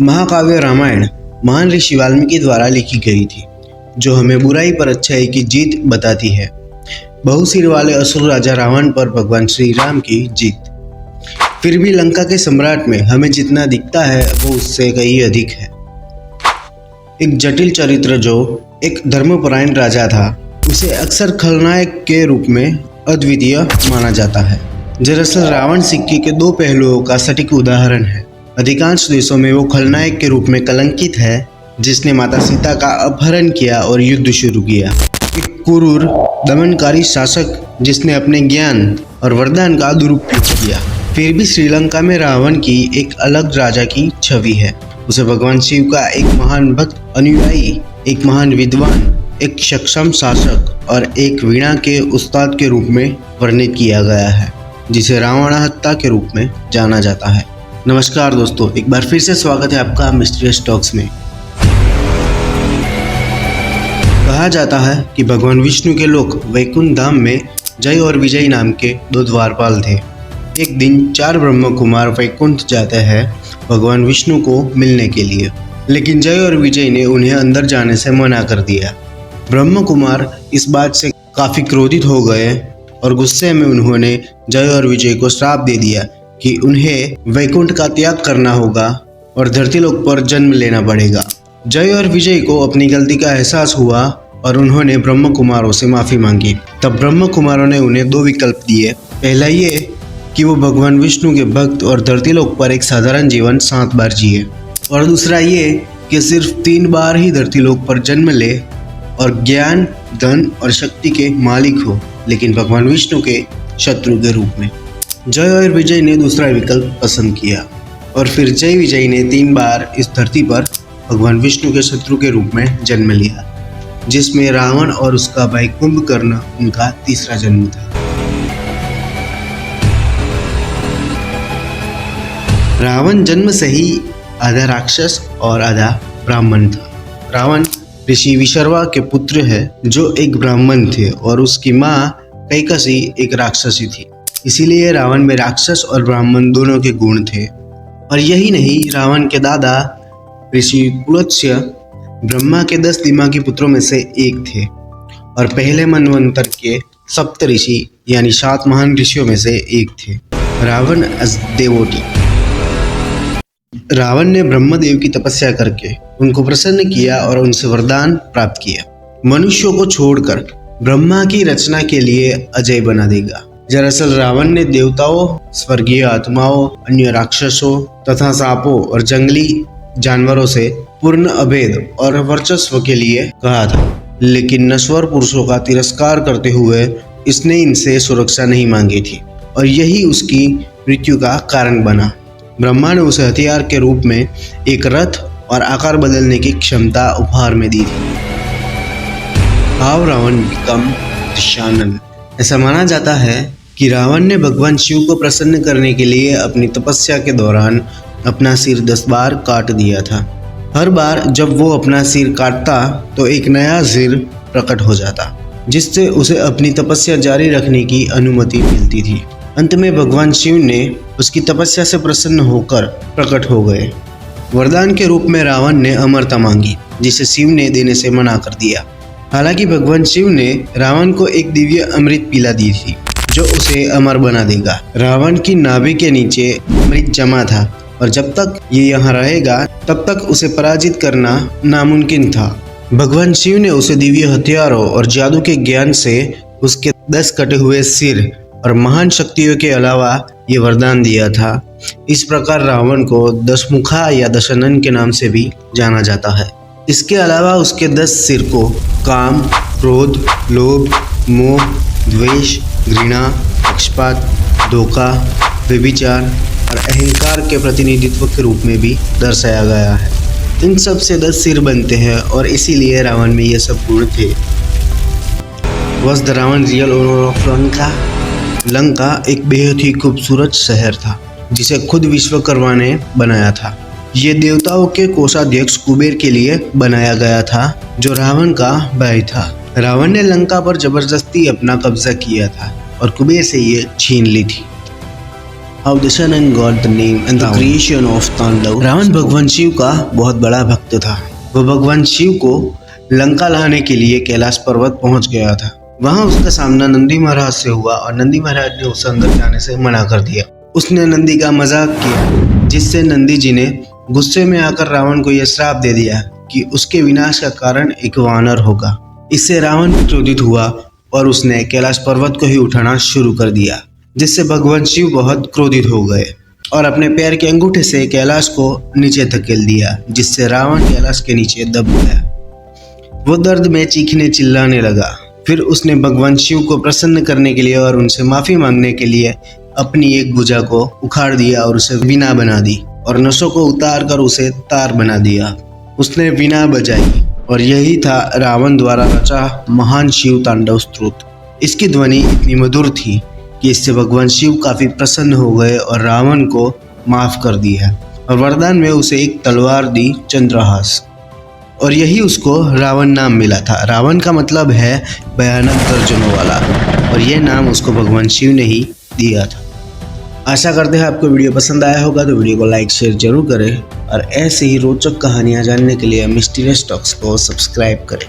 महाकाव्य रामायण महान ऋषि वाल्मीकि द्वारा लिखी गई थी, जो हमें बुराई पर अच्छाई की जीत बताती है। बहुसिर वाले असुर राजा रावण पर भगवान श्री राम की जीत। फिर भी लंका के सम्राट में हमें जितना दिखता है वो उससे कहीं अधिक है। एक जटिल चरित्र जो एक धर्मपरायण राजा था, उसे अक्सर खलनायक के रूप में अद्वितीय माना जाता है। दरअसल रावण सिक्के के दो पहलुओं का सटीक उदाहरण है। अधिकांश देशों में वो खलनायक के रूप में कलंकित है, जिसने माता सीता का अपहरण किया और युद्ध शुरू किया। एक क्रूर दमनकारी शासक जिसने अपने ज्ञान और वरदान का दुरुपयोग किया। फिर भी श्रीलंका में रावण की एक अलग राजा की छवि है। उसे भगवान शिव का एक महान भक्त अनुयायी, एक महान विद्वान, एक सक्षम शासक और एक वीणा के उस्ताद के रूप में वर्णित किया गया है, जिसे रावणहत्ता के रूप में जाना जाता है। नमस्कार दोस्तों, एक बार फिर से स्वागत है आपका मिस्टीरियस टॉक्स में। कहा जाता है कि भगवान विष्णु के लोक वैकुंठ धाम में जय और विजय नाम के दो द्वारपाल थे। एक दिन 4 ब्रह्म कुमार वैकुंठ जाते हैं भगवान विष्णु को मिलने के लिए, लेकिन जय और विजय ने उन्हें अंदर जाने से मना कर दिया। ब्रह्म कुमार इस बात से काफी क्रोधित हो गए और गुस्से में उन्होंने जय और विजय को श्राप दे दिया कि उन्हें वैकुंठ का त्याग करना होगा और धरतीलोक पर जन्म लेना पड़ेगा। जय और विजय को अपनी गलती का एहसास हुआ और उन्होंने ब्रह्म कुमारों से माफी मांगी। तब ब्रह्म कुमारों ने उन्हें 2 विकल्प दिए। पहला ये कि वो भगवान विष्णु के भक्त और धरतीलोक पर एक साधारण जीवन 7 बार जिए, और दूसरा ये कि सिर्फ 3 बार ही धरतीलोक पर जन्म ले और ज्ञान, धन और शक्ति के मालिक हो, लेकिन भगवान विष्णु के शत्रु के रूप में। जय और विजय ने दूसरा विकल्प पसंद किया और फिर जय विजय ने 3 बार इस धरती पर भगवान विष्णु के शत्रु के रूप में जन्म लिया, जिसमें रावण और उसका भाई कुंभकर्ण उनका तीसरा जन्म था। रावण जन्म से ही आधा राक्षस और आधा ब्राह्मण था। रावण ऋषि विशर्वा के पुत्र है, जो एक ब्राह्मण थे, और उसकी माँ कैकसी एक राक्षसी थी। इसीलिए रावण में राक्षस और ब्राह्मण दोनों के गुण थे। और यही नहीं, रावण के दादा ऋषि पुलत्स्य ब्रह्मा के 10 दिमागी पुत्रों में से एक थे और पहले मनवंतर के सप्त ऋषि यानी 7 महान ऋषियों में से एक थे। रावण एज देवोटी। रावण ने ब्रह्मदेव की तपस्या करके उनको प्रसन्न किया और उनसे वरदान प्राप्त किया। मनुष्यों को छोड़कर ब्रह्मा की रचना के लिए अजय बना देगा। दरअसल रावण ने देवताओं, स्वर्गीय आत्माओं, अन्य राक्षसों तथा सांपों और जंगली जानवरों से पूर्ण अभेद और वर्चस्व के लिए कहा था, लेकिन नश्वर पुरुषों का तिरस्कार करते हुए इसने इनसे सुरक्षा नहीं मांगी थी और यही उसकी मृत्यु का कारण बना। ब्रह्मा ने उसे हथियार के रूप में एक रथ और आकार बदलने की क्षमता उपहार में दी थी। How Ravan become Dashanan. ऐसा माना जाता है कि रावण ने भगवान शिव को प्रसन्न करने के लिए अपनी तपस्या के दौरान अपना सिर 10 बार काट दिया था। हर बार जब वो अपना सिर काटता तो एक नया सिर प्रकट हो जाता, जिससे उसे अपनी तपस्या जारी रखने की अनुमति मिलती थी। अंत में भगवान शिव ने उसकी तपस्या से प्रसन्न होकर प्रकट हो गए। वरदान के रूप में रावण ने अमरता मांगी, जिसे शिव ने देने से मना कर दिया। हालांकि भगवान शिव ने रावण को एक दिव्य अमृत पिला दी थी, जो उसे अमर बना देगा। रावण की नाभि के नीचे अमृत जमा था और जब तक ये यहाँ रहेगा तब तक उसे पराजित करना नामुमकिन था। भगवान शिव ने उसे दिव्य हथियारों और जादू के ज्ञान से उसके 10 कटे हुए सिर और महान शक्तियों के अलावा ये वरदान दिया था। इस प्रकार रावण को 10 मुखा या दशानन के नाम से भी जाना जाता है। इसके अलावा उसके 10 सिर को काम, क्रोध, लोभ, मोह, द्वेष, घृणा, पक्षपात, धोखा, व्यभिचार और अहंकार के प्रतिनिधित्व के रूप में भी दर्शाया गया है। इन सब से 10 सिर बनते हैं और इसीलिए रावण में ये सब गुण थे। Was the Ravan real owner of Lanka? Lanka एक बेहद ही खूबसूरत शहर था, जिसे खुद विश्वकर्मा ने बनाया था। ये देवताओं के कोषाध्यक्ष कुबेर के लिए बनाया गया था, जो रावण का भाई था। रावण ने लंका पर जबरदस्ती अपना कब्जा किया था और कुबेर से ये छीन ली थी। How Dashanan got the name and the creation of तांडव। रावण भगवान शिव का बहुत बड़ा भक्त था। वह भगवान शिव को लंका लाने के लिए कैलाश पर्वत पहुंच गया था। वहां उसका सामना नंदी महाराज से हुआ और नंदी महाराज ने उसे अंदर जाने से मना कर दिया। उसने नंदी का मजाक किया, जिससे नंदी जी ने गुस्से में आकर रावण को यह श्राप दे दिया कि उसके विनाश का कारण एक वानर होगा। इससे रावण क्रोधित हुआ और उसने कैलाश पर्वत को ही उठाना शुरू कर दिया, जिससे भगवान शिव बहुत क्रोधित हो गए और अपने पैर के अंगूठे से कैलाश को नीचे धकेल दिया, जिससे रावण कैलाश के नीचे दब गया। वो दर्द में चीखने चिल्लाने लगा। फिर उसने भगवान शिव को प्रसन्न करने के लिए और उनसे माफी मांगने के लिए अपनी एक भुजा को उखाड़ दिया और उसे वीणा बना दी और नसों को उतार कर उसे तार बना दिया। उसने वीणा बजाई और यही था रावण द्वारा रचा महान शिव तांडव स्तोत्र। इसकी ध्वनि इतनी मधुर थी कि इससे भगवान शिव काफी प्रसन्न हो गए और रावण को माफ कर दिया और वरदान में उसे एक तलवार दी, चंद्रहास, और यही उसको रावण नाम मिला था। रावण का मतलब है भयानक गर्जनों वाला, और यह नाम उसको भगवान शिव ने ही दिया था। आशा करते हैं आपको वीडियो पसंद आया होगा, तो वीडियो को लाइक शेयर जरूर करें और ऐसे ही रोचक कहानियां जानने के लिए मिस्टीरियस टॉक्स को सब्सक्राइब करें।